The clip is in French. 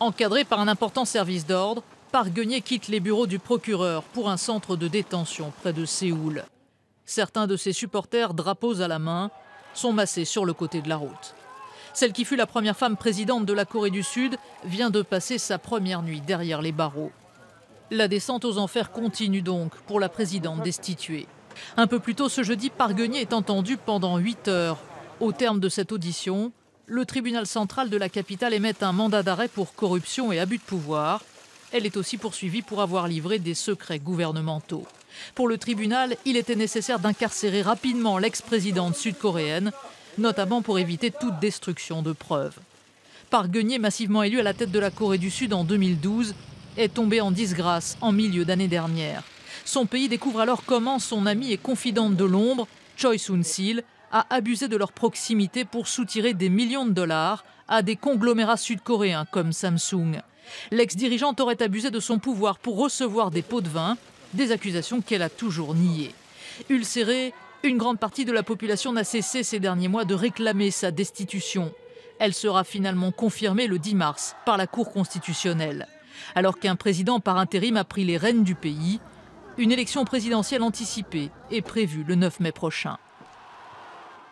Encadré par un important service d'ordre, Park Geun-hye quitte les bureaux du procureur pour un centre de détention près de Séoul. Certains de ses supporters, drapeaux à la main, sont massés sur le côté de la route. Celle qui fut la première femme présidente de la Corée du Sud vient de passer sa première nuit derrière les barreaux. La descente aux enfers continue donc pour la présidente destituée. Un peu plus tôt ce jeudi, Park Geun-hye est entendue pendant 8 heures. Au terme de cette audition, le tribunal central de la capitale émet un mandat d'arrêt pour corruption et abus de pouvoir. Elle est aussi poursuivie pour avoir livré des secrets gouvernementaux. Pour le tribunal, il était nécessaire d'incarcérer rapidement l'ex-présidente sud-coréenne, notamment pour éviter toute destruction de preuves. Park Geun-hye, massivement élu à la tête de la Corée du Sud en 2012, est tombé en disgrâce en milieu d'année dernière. Son pays découvre alors comment son amie et confidente de l'ombre, Choi Soon-sil, a abusé de leur proximité pour soutirer des millions de dollars à des conglomérats sud-coréens comme Samsung. L'ex-dirigeante aurait abusé de son pouvoir pour recevoir des pots de vin, des accusations qu'elle a toujours niées. Ulcérée, une grande partie de la population n'a cessé ces derniers mois de réclamer sa destitution. Elle sera finalement confirmée le 10 mars par la Cour constitutionnelle. Alors qu'un président par intérim a pris les rênes du pays, une élection présidentielle anticipée est prévue le 9 mai prochain.